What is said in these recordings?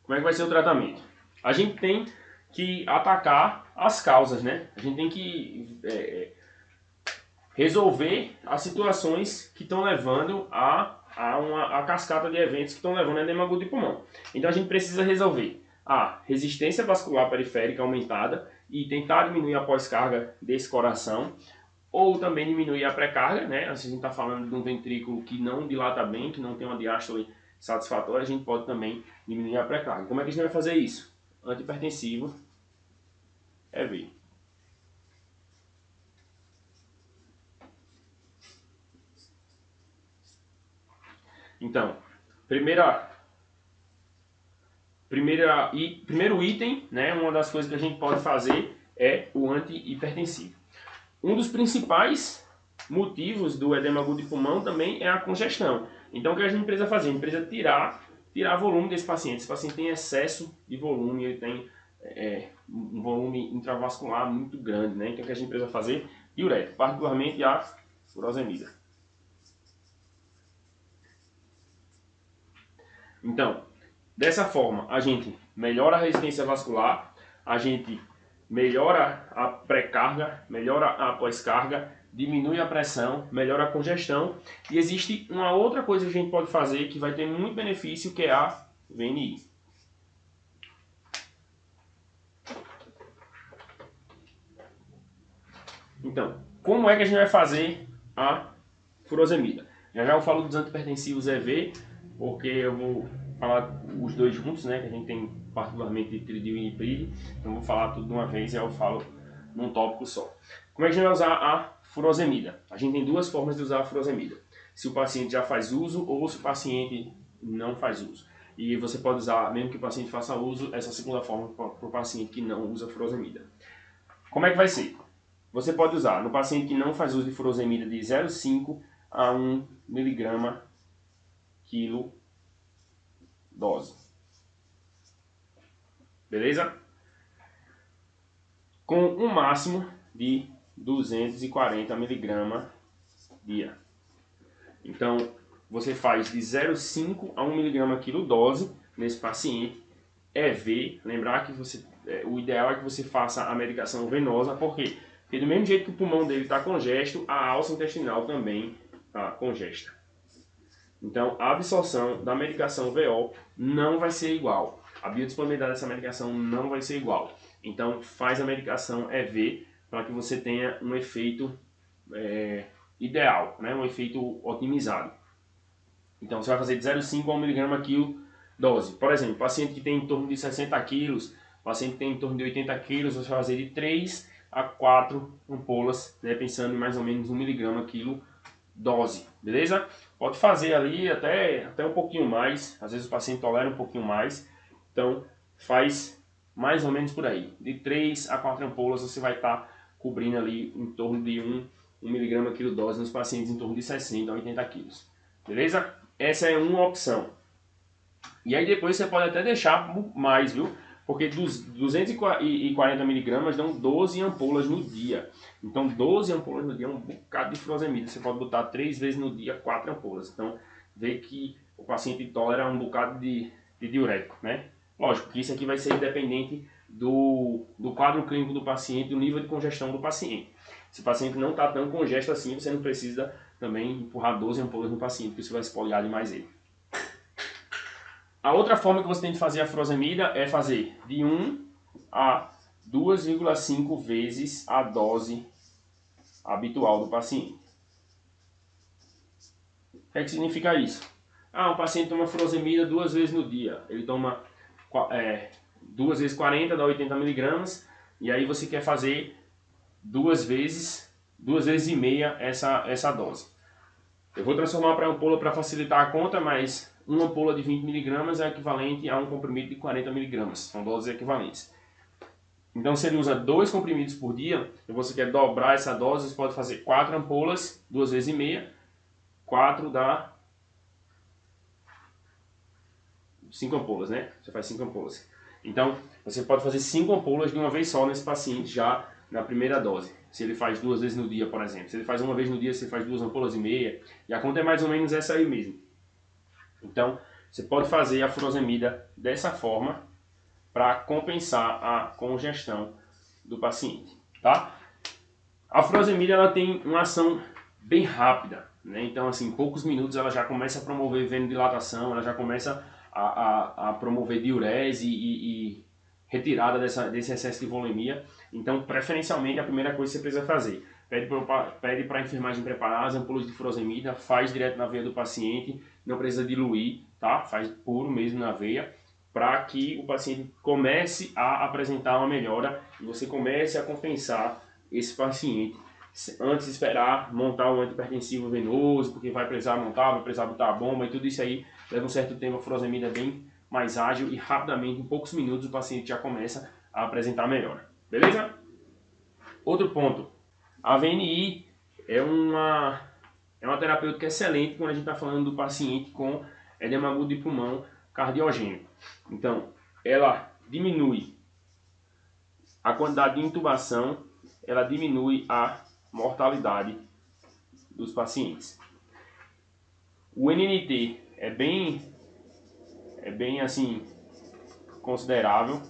Como é que vai ser o tratamento? A gente tem que atacar as causas, né? A gente tem que resolver as situações que estão levando a cascata de eventos que estão levando a edema agudo de pulmão. Então a gente precisa resolver a resistência vascular periférica aumentada e tentar diminuir a pós-carga desse coração, ou também diminuir a pré-carga, né? Se a gente está falando de um ventrículo que não dilata bem, que não tem uma diástole satisfatória, a gente pode também diminuir a pré-carga. Como é que a gente vai fazer isso? Antihipertensivo, EV. Então, primeiro item, né, uma das coisas que a gente pode fazer é o antihipertensivo. Um dos principais motivos do edema agudo de pulmão também é a congestão. Então o que a gente precisa fazer? A gente precisa tirar volume desse paciente. Esse paciente tem excesso de volume, ele tem um volume intravascular muito grande, né? Então o que a gente precisa fazer? Diurético, particularmente a furosemida. Então, dessa forma, a gente melhora a resistência vascular, a gente melhora a pré-carga, melhora a pós-carga, diminui a pressão, melhora a congestão. E existe uma outra coisa que a gente pode fazer que vai ter muito benefício, que é a VNI. Então, como é que a gente vai fazer a furosemida? Já eu falo dos antihipertensivos EV, porque eu vou falar os dois juntos, né? Que a gente tem particularmente tridil e iprid, então eu vou falar tudo de uma vez e eu falo num tópico só. Como é que a gente vai usar a furosemida? A gente tem duas formas de usar a furosemida. Se o paciente já faz uso ou se o paciente não faz uso. E você pode usar, mesmo que o paciente faça uso, essa segunda forma para o paciente que não usa furosemida. Como é que vai ser? Você pode usar no paciente que não faz uso de furosemida de 0,5 a 1 mg quilo dose. Beleza? Com um máximo de 240 mg dia. Então, você faz de 0,5 a 1 mg quilo dose nesse paciente. EV, lembrar que o ideal é que você faça a medicação venosa, por quê? Porque do mesmo jeito que o pulmão dele está congesto, a alça intestinal também está congesta. Então, a absorção da medicação VO não vai ser igual. A biodisponibilidade dessa medicação não vai ser igual. Então, faz a medicação EV para que você tenha um efeito ideal, né? Um efeito otimizado. Então, você vai fazer de 0,5 a 1 mg quilo dose. Por exemplo, paciente que tem em torno de 60 quilos, paciente que tem em torno de 80 quilos, você vai fazer de 3 a 4 ampolas, né? Pensando em mais ou menos 1 mg quilo dose, beleza? Pode fazer ali até um pouquinho mais, às vezes o paciente tolera um pouquinho mais, então faz mais ou menos por aí. De 3 a 4 ampolas você vai estar cobrindo ali em torno de 1 mg quilo dose nos pacientes em torno de 60 a 80 quilos, beleza? Essa é uma opção. E aí depois você pode até deixar mais, viu? Porque dos 240 mg dão 12 ampolas no dia. Então 12 ampolas no dia é um bocado de furosemida. Você pode botar 3 vezes no dia 4 ampolas. Então vê que o paciente tolera um bocado de diurético, né? Lógico que isso aqui vai ser independente do quadro clínico do paciente, do nível de congestão do paciente. Se o paciente não está tão congesto assim, você não precisa também empurrar 12 ampolas no paciente, porque você vai espoliar demais ele. A outra forma que você tem de fazer a furosemida é fazer de 1 a 2,5 vezes a dose habitual do paciente. O que é que significa isso? Um paciente toma furosemida 2 vezes no dia. Ele toma 2 vezes 40, dá 80 mg. E aí você quer fazer 2 vezes e meia essa dose. Eu vou transformar para ampola para facilitar a conta, mas uma ampola de 20 mg é equivalente a um comprimido de 40 mg. São doses equivalentes. Então, se ele usa 2 comprimidos por dia, e você quer dobrar essa dose, você pode fazer 4 ampolas, 2 vezes e meia. 4 dá 5 ampolas, né? Você faz 5 ampolas. Então, você pode fazer 5 ampolas de uma vez só nesse paciente já na primeira dose. Se ele faz 2 vezes no dia, por exemplo. Se ele faz uma vez no dia, você faz 2 ampolas e meia. E a conta é mais ou menos essa aí mesmo. Então, Você pode fazer a furosemida dessa forma para compensar a congestão do paciente, tá? A furosemida ela tem uma ação bem rápida, né? Então, assim, em poucos minutos ela já começa a promover venodilatação, ela já começa a promover diurese e retirada desse excesso de volemia. Então, preferencialmente, a primeira coisa que você precisa fazer, pede para a enfermagem preparar as ampolas de furosemida, faz direto na veia do paciente, não precisa diluir, tá? Faz puro mesmo na veia, para que o paciente comece a apresentar uma melhora e você comece a compensar esse paciente antes de esperar montar um antihipertensivo venoso, porque vai precisar montar, vai precisar botar a bomba e tudo isso aí leva um certo tempo. A furosemida é bem mais ágil e rapidamente, em poucos minutos, o paciente já começa a apresentar melhora. Beleza? Outro ponto, a VNI é uma terapêutica excelente quando a gente está falando do paciente com edema agudo de pulmão cardiogênico. Então, ela diminui a quantidade de intubação, ela diminui a mortalidade dos pacientes. O NNT é bem assim considerável.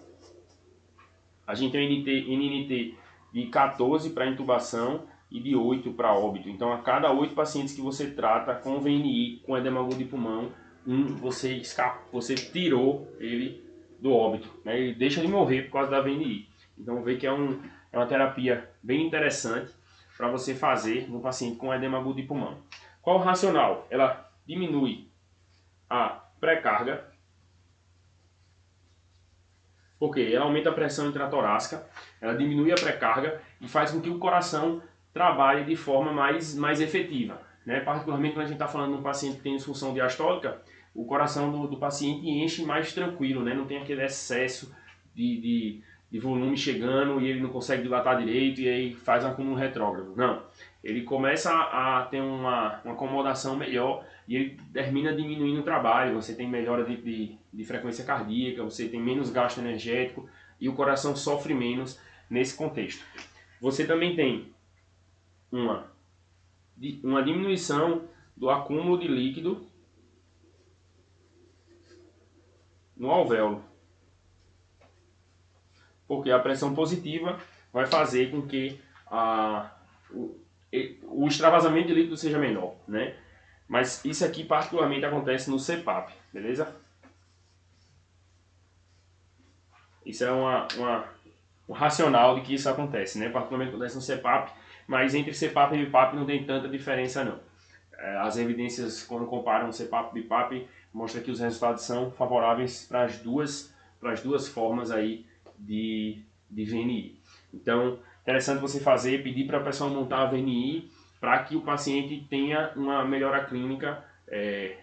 A gente tem NNT de 14 para intubação e de 8 para óbito. Então, a cada 8 pacientes que você trata com VNI, com edema agudo de pulmão, você tirou ele do óbito, né? Ele deixa de morrer por causa da VNI. Então, vê que é uma terapia bem interessante para você fazer no paciente com edema agudo de pulmão. Qual o racional? Ela diminui a pré-carga, porque ela aumenta a pressão intratorácica, ela diminui a pré-carga e faz com que o coração trabalhe de forma mais efetiva, né? Particularmente quando a gente está falando de um paciente que tem disfunção diastólica, o coração do paciente enche mais tranquilo, né? Não tem aquele excesso de volume chegando e ele não consegue dilatar direito e aí faz um acúmulo retrógrado. Não, ele começa a ter uma acomodação melhor e ele termina diminuindo o trabalho, você tem melhora de frequência cardíaca, você tem menos gasto energético e o coração sofre menos nesse contexto. Você também tem uma diminuição do acúmulo de líquido no alvéolo, porque a pressão positiva vai fazer com que o extravasamento de líquido seja menor, né? Mas isso aqui particularmente acontece no CPAP, beleza? Isso é um racional de que isso acontece, né? Particularmente acontece no CPAP, mas entre CPAP e BiPAP não tem tanta diferença não. As evidências, quando comparam CPAP e BiPAP, mostram que os resultados são favoráveis para as duas formas aí de VNI. Então, interessante você pedir para a pessoa montar a VNI para que o paciente tenha uma melhora clínica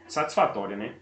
satisfatória, né?